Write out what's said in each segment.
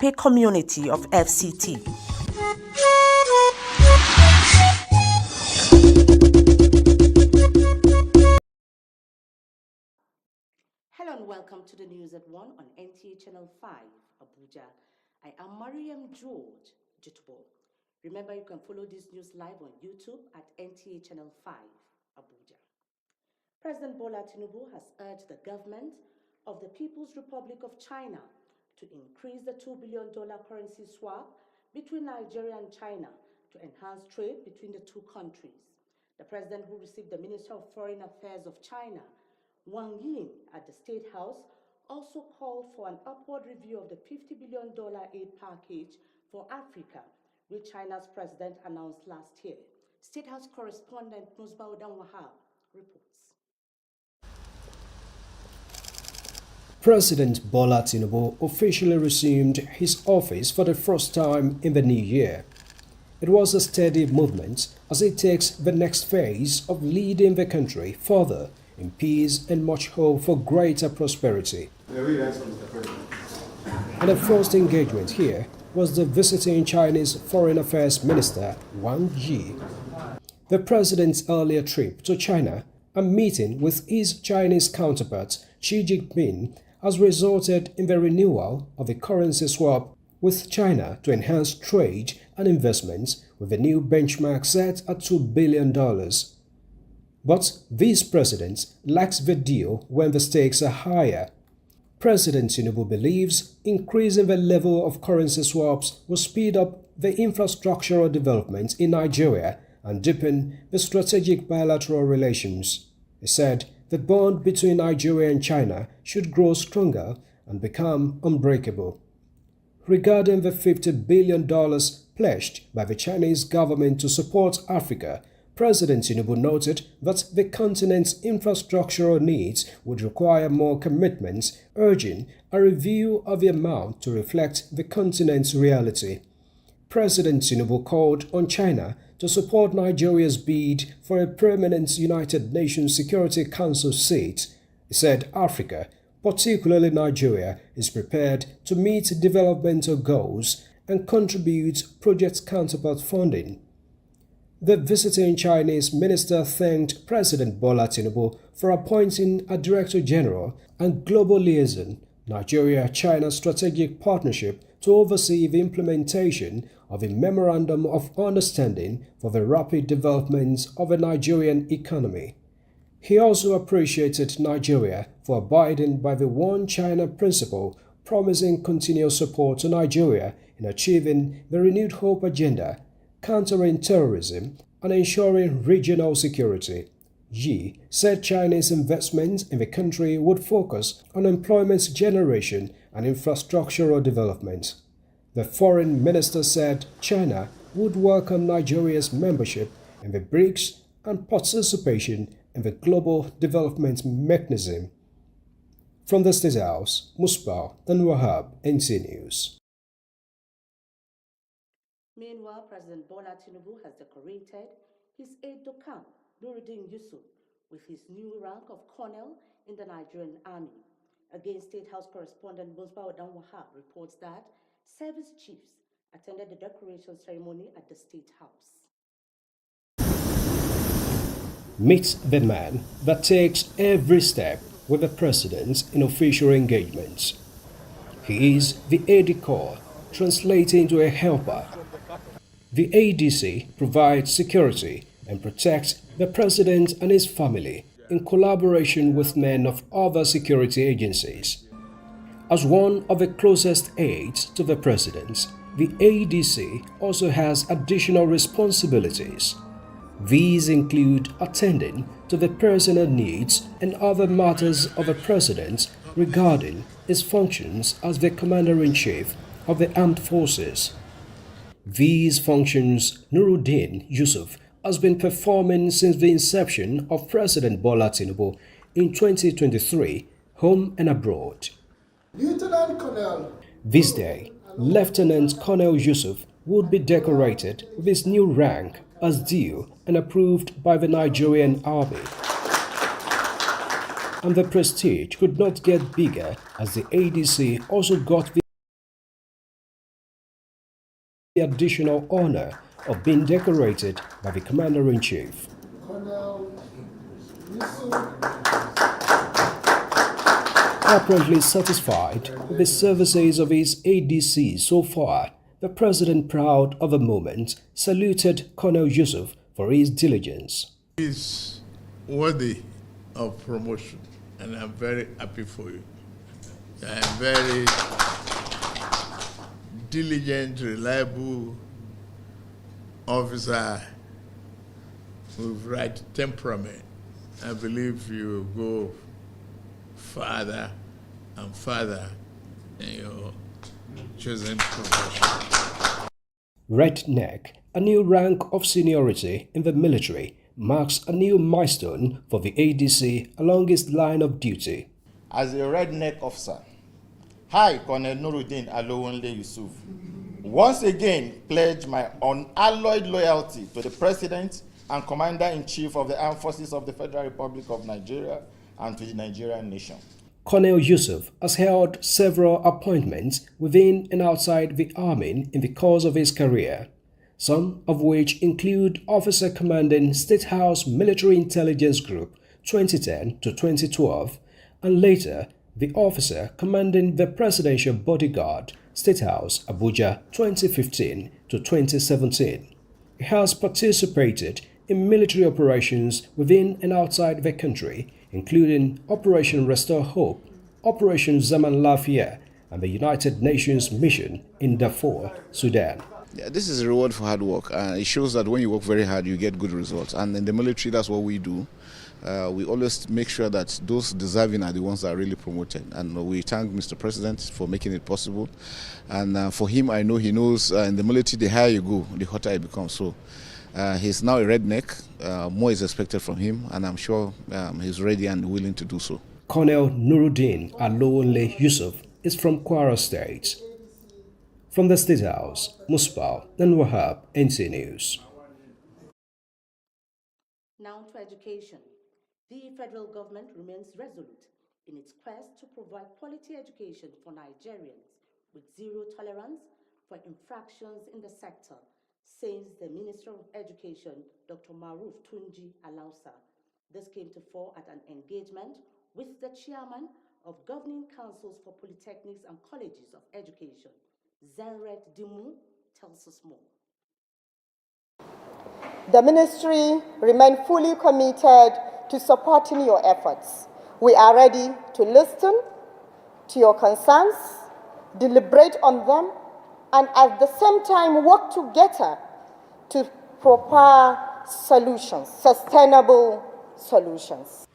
opaque community of FCT. Hello and welcome to the news at 1 on Nta Channel 5, Abuja. I am Mariam George Jutubo. Remember, you can follow this news live on YouTube at Nta Channel 5, Abuja. President Bola Tinubu has urged the government of the People's Republic of China to increase the $2 billion currency swap between Nigeria and China to enhance trade between the two countries. The president, who received the Minister of Foreign Affairs of China, Wang Yin, at the State House, also called for an upward review of the $50 billion aid package for Africa, which China's president announced last year. State House correspondent Musbaudan Wahab reports. President Bola Tinubu officially resumed his office for the first time in the new year. It was a steady movement as he takes the next phase of leading the country further in peace and much hope for greater prosperity. And the first engagement here was the visiting Chinese Foreign Affairs Minister Wang Yi. The president's earlier trip to China and meeting with his Chinese counterpart Xi Jinping has resulted in the renewal of the currency swap with China to enhance trade and investments, with a new benchmark set at $2 billion. But this president likes the deal when the stakes are higher. President Tinubu believes increasing the level of currency swaps will speed up the infrastructural development in Nigeria and deepen the strategic bilateral relations. He said the bond between Nigeria and China should grow stronger and become unbreakable. Regarding the $50 billion pledged by the Chinese government to support Africa, President Tinubu noted that the continent's infrastructural needs would require more commitments, urging a review of the amount to reflect the continent's reality. President Tinubu called on China to support Nigeria's bid for a permanent United Nations Security Council seat. He said Africa, particularly Nigeria, is prepared to meet developmental goals and contribute project counterpart funding. The visiting Chinese minister thanked President Bola Tinubu for appointing a Director General and Global Liaison, Nigeria-China Strategic Partnership, to oversee the implementation of a Memorandum of Understanding for the rapid development of the Nigerian economy. He also appreciated Nigeria for abiding by the One China principle, promising continued support to Nigeria in achieving the Renewed Hope agenda, countering terrorism, and ensuring regional security. Yi said Chinese investments in the country would focus on employment generation and infrastructural development. The foreign minister said China would welcome Nigeria's membership in the BRICS and participation in the Global Development Mechanism. From the State House, Musbaudan Wahab, NT News. Meanwhile, President Bola Tinubu has decorated his aide-de-camp, Nuruddin Yusuf, with his new rank of colonel in the Nigerian army. Again, State House correspondent Musbaudan Wahab reports that service chiefs attended the decoration ceremony at the State House. Meet the man that takes every step with the president in official engagements. He is the aide-de-corps, translating to a helper. The ADC provides security and protects the president and his family in collaboration with men of other security agencies. As one of the closest aides to the president, the ADC also has additional responsibilities. These include attending to the personal needs and other matters of the president regarding his functions as the Commander-in-Chief of the Armed Forces. These functions Nuruddin Yusuf has been performing since the inception of President Bola Tinubu in 2023, home and abroad. Lieutenant Colonel. This day, Lieutenant Colonel Yusuf would be decorated with his new rank as due and approved by the Nigerian Army. And the prestige could not get bigger as the ADC also got the the additional honor of being decorated by the Commander-in-Chief. Colonel Yusuf. Apparently satisfied with the services of his ADC so far, the president, proud of the moment, saluted Colonel Yusuf for his diligence. Is worthy of promotion, and I'm very happy for you. I'm very diligent, reliable officer with right temperament. I believe you go farther and farther in your chosen profession. Redneck, a new rank of seniority in the military, marks a new milestone for the ADC along his line of duty. As a redneck officer, I, Colonel Nuruddin Alowonle Yusuf, once again pledge my unalloyed loyalty to the President and Commander-in-Chief of the Armed Forces of the Federal Republic of Nigeria and to the Nigerian nation. Colonel Yusuf has held several appointments within and outside the army in the course of his career, some of which include Officer Commanding State House Military Intelligence Group 2010 to 2012, and later the Officer Commanding the Presidential Bodyguard State House Abuja 2015 to 2017. He has participated in military operations within and outside the country, including Operation Restore Hope, Operation Zaman Lafia, and the United Nations mission in Darfur, Sudan. Yeah, this is a reward for hard work. It shows that when you work very hard, you get good results. And in the military, that's what we do. We always make sure that those deserving are the ones that are really promoted. And we thank Mr. President for making it possible. And for him, I know he knows in the military, the higher you go, the hotter it becomes. So he's now a redneck. More is expected from him, and I'm sure he's ready and willing to do so. Colonel Nuruddin Alowonle Yusuf is from Kwara State. From the State House, Muspal and Wahab, NC News. Now to education. The federal government remains resolute in its quest to provide quality education for Nigerians with zero tolerance for infractions in the sector, says the Minister of Education, Dr. Maruf Tunji Alausa. This came to fore at an engagement with the chairman of Governing Councils for Polytechnics and Colleges of Education. Zenret Dimu tells us more. The ministry remains fully committed to supporting your efforts. We are ready to listen to your concerns, deliberate on them, and at the same time work together to propose solutions, sustainable solutions.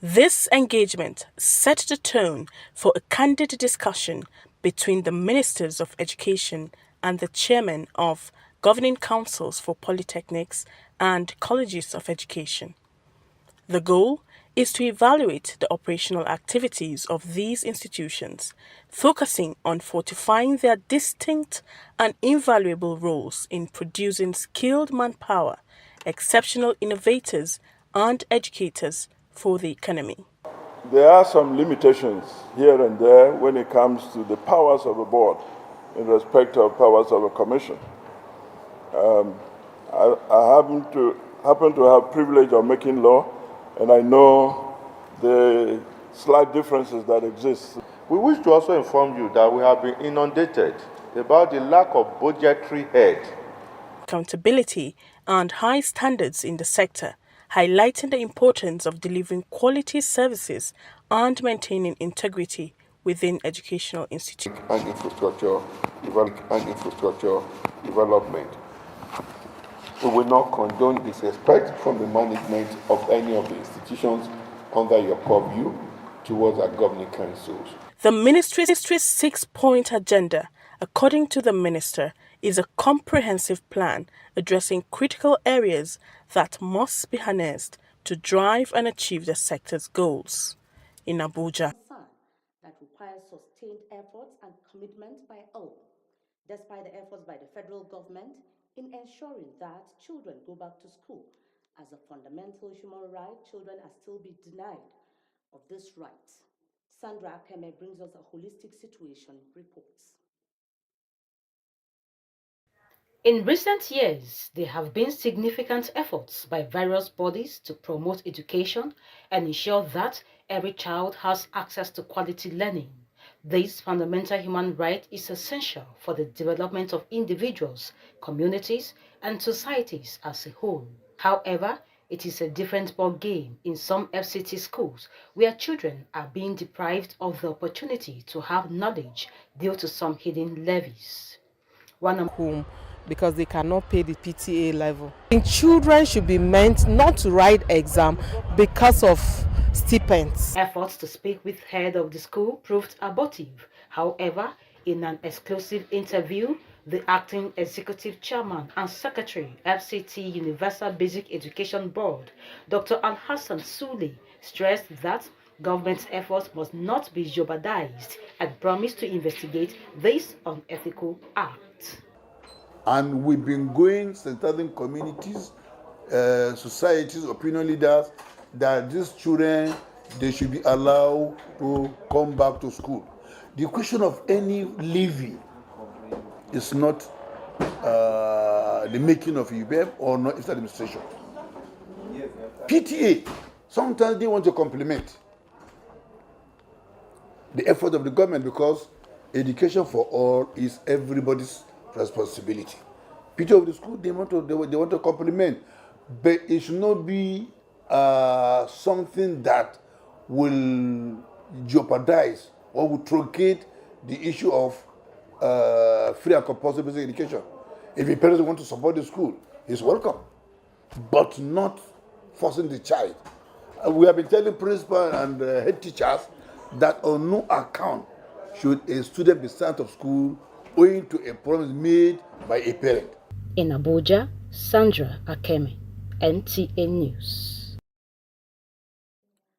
This engagement set the tone for a candid discussion between the Ministers of Education and the Chairman of Governing Councils for Polytechnics and Colleges of Education. The goal is to evaluate the operational activities of these institutions, focusing on fortifying their distinct and invaluable roles in producing skilled manpower, exceptional innovators, and educators for the economy. There are some limitations here and there when it comes to the powers of a board in respect of powers of a commission. I happen to have privilege of making law, and I know the slight differences that exist. We wish to also inform you that we have been inundated about the lack of budgetary head, Accountability and high standards in the sector, highlighting the importance of delivering quality services and maintaining integrity within educational institutions. And infrastructure development. We will not condone disrespect from the management of any of the institutions under your purview towards our governing councils. The ministry's 6-point agenda, according to the minister, is a comprehensive plan addressing critical areas that must be harnessed to drive and achieve the sector's goals. In Abuja, that requires sustained efforts and commitment by all. Despite the efforts by the federal government in ensuring that children go back to school as a fundamental human right, children are still being denied of this right. Sandra Akeme brings us a holistic situation report. In recent years, there have been significant efforts by various bodies to promote education and ensure that every child has access to quality learning. This fundamental human right is essential for the development of individuals, communities, and societies as a whole. However, it is a different ballgame in some FCT schools where children are being deprived of the opportunity to have knowledge due to some hidden levies. Home because they cannot pay the PTA level. And children should be meant not to write exam because of stipends. Efforts to speak with head of the school proved abortive. However, in an exclusive interview, the acting executive chairman and secretary FCT Universal Basic Education Board, Dr. Al-Hassan Sule, stressed that government's efforts must not be jeopardized and promised to investigate this unethical act. And we've been going sensitizing communities, societies, opinion leaders, that these children, they should be allowed to come back to school. The question of any levy is not the making of UBEM or not its administration. PTA, sometimes they want to compliment the effort of the government because education for all is everybody's responsibility. PTA of the school, they want to compliment, but it should not be something that will jeopardize or will truncate the issue of free and compulsory basic education. If a parent wants to support the school, he's welcome, but not forcing the child. We have been telling principals and head teachers that on no account should a student be sent to school owing to a promise made by a parent. In Abuja, Sandra Akeme, NTA News.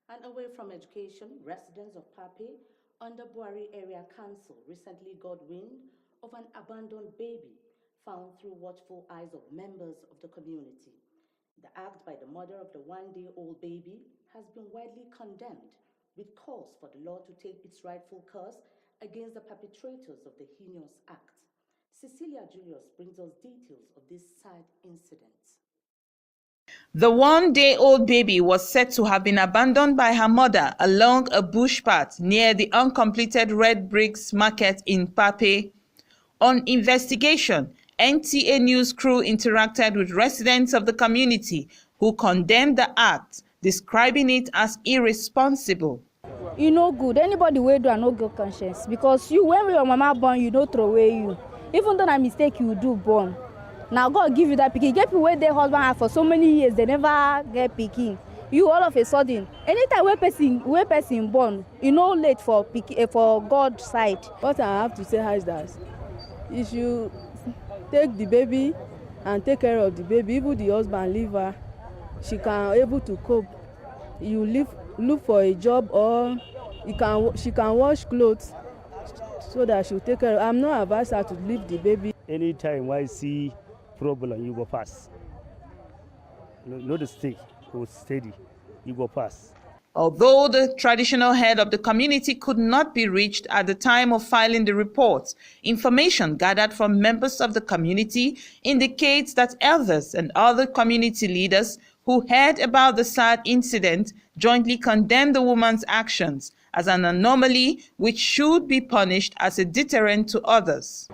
And away from education, residents of Pape under Buhari Area Council recently got wind of an abandoned baby found through watchful eyes of members of the community. The act by the mother of the one-day-old baby has been widely condemned, with calls for the law to take its rightful course against the perpetrators of the heinous act. Cecilia Julius brings us details of this sad incident. The one-day-old baby was said to have been abandoned by her mother along a bush path near the uncompleted Red Bricks Market in Pape. On investigation, NTA News crew interacted with residents of the community who condemned the act, describing it as irresponsible. You no good. Anybody wey do no good conscience because you when your mama born you no throw away you. Even though na mistake you do born. Now God give you that pikin. Get people wey their husband have for so many years they never get pikin. You all of a sudden anytime where person born, you no late for pikin for God's side. What I have to say is that you should take the baby and take care of the baby. Even the husband leave her, she can able to cope. You look for a job or she can wash clothes so that she'll take care of. I'm not advised her to leave the baby. Anytime I see problem, you go pass. No the stay, go steady, you go pass. Although the traditional head of the community could not be reached at the time of filing the report, information gathered from members of the community indicates that elders and other community leaders who heard about the sad incident jointly condemned the woman's actions as an anomaly which should be punished as a deterrent to others.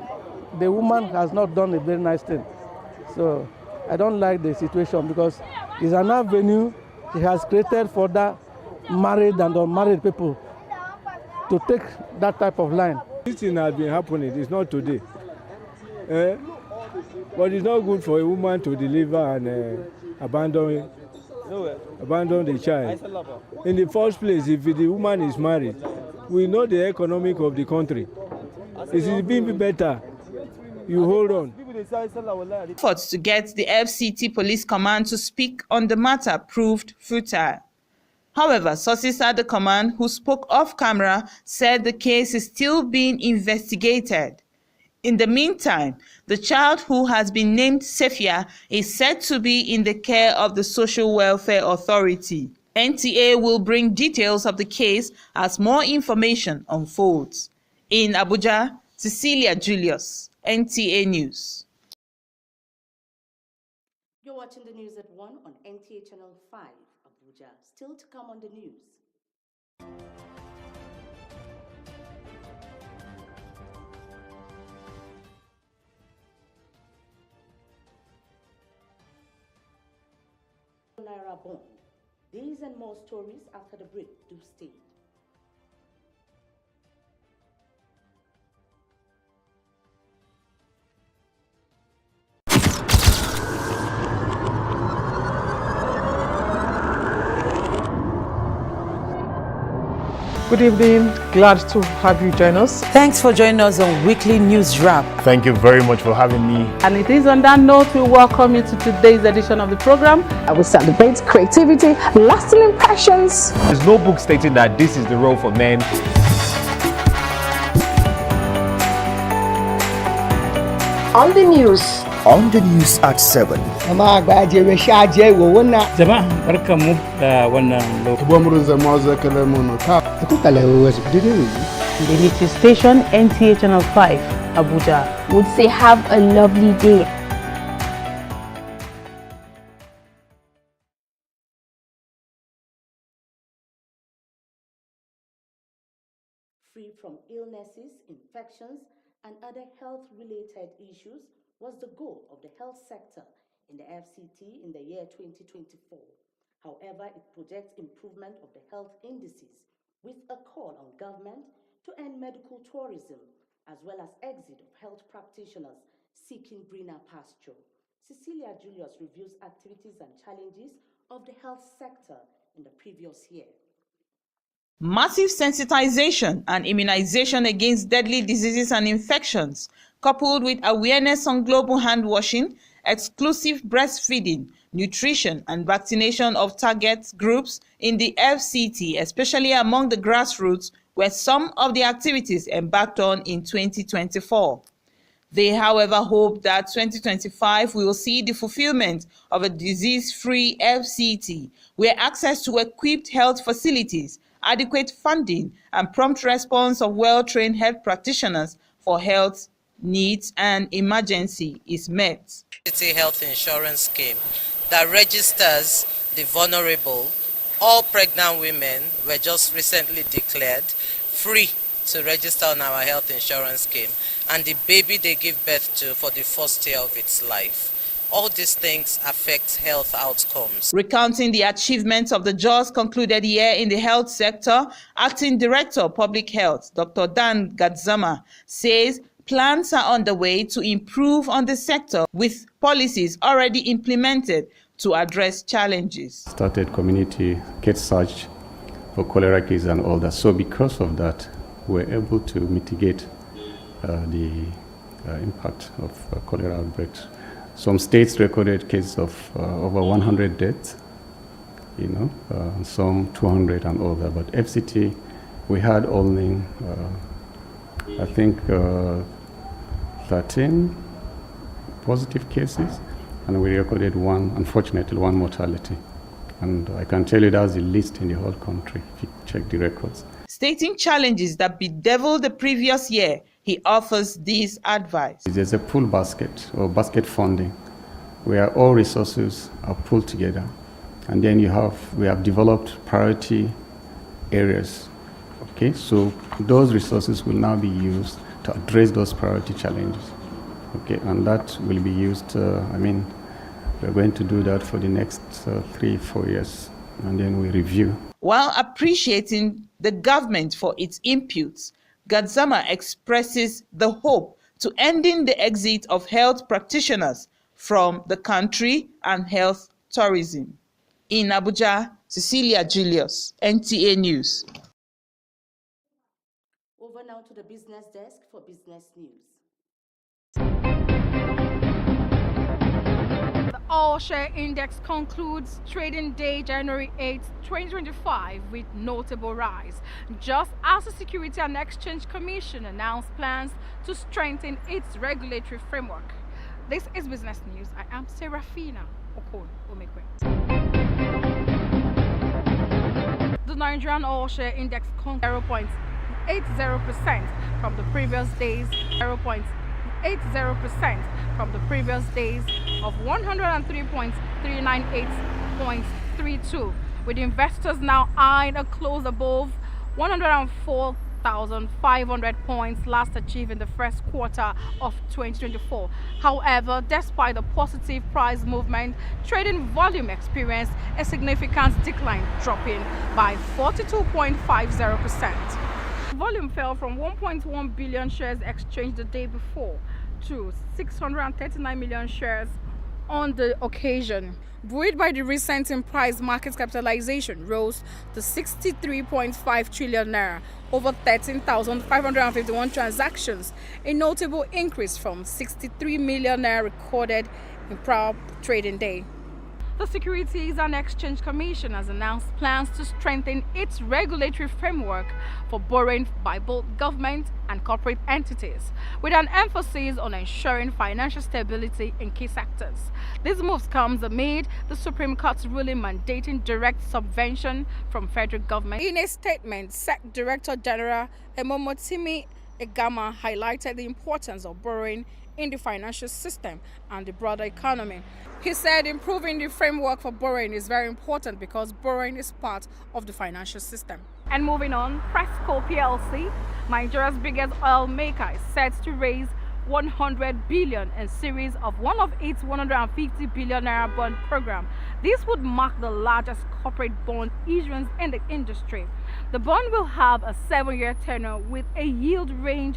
The woman has not done a very nice thing. So I don't like the situation because it's an avenue he has created for that married and unmarried people to take that type of line. This thing has been happening, it's not today. But it's not good for a woman to deliver and abandon the child. In the first place, if the woman is married, we know the economic of the country. It is being better. You hold on. Efforts to get the FCT Police Command to speak on the matter proved futile. However, sources at the command who spoke off camera said the case is still being investigated. In the meantime, the child, who has been named Sefia, is said to be in the care of the Social Welfare Authority. NTA will bring details of the case as more information unfolds. In Abuja, Cecilia Julius, NTA News. You're watching the news at 1 on Nta Channel 5, Abuja. Still to come on the news. Naira bond. These and more stories after the break. Do stay. Good evening, glad to have you join us. Thanks for joining us on Weekly News Wrap. Thank you very much for having me. And it is on that note we welcome you to today's edition of the program. We celebrate creativity, lasting impressions. There's no book stating that this is the role for men. On the news. On the news at 7. The Unity Station Nta Channel 5, Abuja. Would say have a lovely day. Free from illnesses, infections, and other health-related issues was the goal of the health sector in the FCT in the year 2024. However, it projects improvement of the health indices with a call on government to end medical tourism as well as exit of health practitioners seeking greener pasture. Cecilia Julius reviews activities and challenges of the health sector in the previous year. Massive sensitization and immunization against deadly diseases and infections, coupled with awareness on global hand washing, exclusive breastfeeding, nutrition, and vaccination of target groups in the FCT, especially among the grassroots, were some of the activities embarked on in 2024. They, however, hope that 2025 will see the fulfillment of a disease-free FCT, where access to equipped health facilities, adequate funding, and prompt response of well-trained health practitioners for health needs and emergency is met. Health insurance scheme that registers the vulnerable. All pregnant women were just recently declared free to register on our health insurance scheme, and the baby they give birth to for the first year of its life. All these things affect health outcomes. Recounting the achievements of the just concluded year in the health sector, Acting Director of Public Health, Dr. Dan Gadzama, says plans are underway to improve on the sector with policies already implemented to address challenges. Started community case search for cholera cases and all that. So because of that, we're able to mitigate the impact of cholera outbreaks. Some states recorded cases of over 100 deaths, some 200 and all that. But FCT, we had only, I think, 13 positive cases, and we recorded unfortunately, one mortality. And I can tell you that's the least in the whole country, if you check the records. Stating challenges that bedeviled the previous year, he offers this advice. There's a pool basket or basket funding where all resources are pulled together. And then we have developed priority areas. Okay, so those resources will now be used to address those priority challenges. Okay, and that will be used, we're going to do that for the next 3-4 years, and then we review. While appreciating the government for its inputs, Gadzama expresses the hope to ending the exit of health practitioners from the country and health tourism. In Abuja, Cecilia Julius, NTA News. Over now to the business desk for business news. The all-share index concludes trading day January 8, 2025 with notable rise, just as the Security and Exchange Commission announced plans to strengthen its regulatory framework. This is Business News. I am Serafina Okon Omekwe. The Nigerian all-share index concluded 0.80% from the previous days, 0.80% from the previous days of 103.398.32, with investors now eyeing a close above 104,500 points last achieved in the first quarter of 2024. However, despite the positive price movement, trading volume experienced a significant decline, dropping by 42.50%. Volume fell from 1.1 billion shares exchanged the day before to 639 million shares on the occasion. Buoyed by the recent price, market capitalization rose to 63.5 trillion naira, over 13,551 transactions, a notable increase from 63 million naira recorded in prior trading day. The Securities and Exchange Commission has announced plans to strengthen its regulatory framework for borrowing by both government and corporate entities, with an emphasis on ensuring financial stability in key sectors. These moves come amid the Supreme Court's ruling mandating direct subvention from federal government. In a statement, SEC Director General Emomotimi Egama highlighted the importance of borrowing in the financial system and the broader economy. He said improving the framework for borrowing is very important because borrowing is part of the financial system. And moving on, Presco PLC, Nigeria's biggest oil maker, is set to raise 100 billion in series of one of its 150 billion naira bond program. This would mark the largest corporate bond issuance in the industry. The bond will have a 7-year tenure with a yield range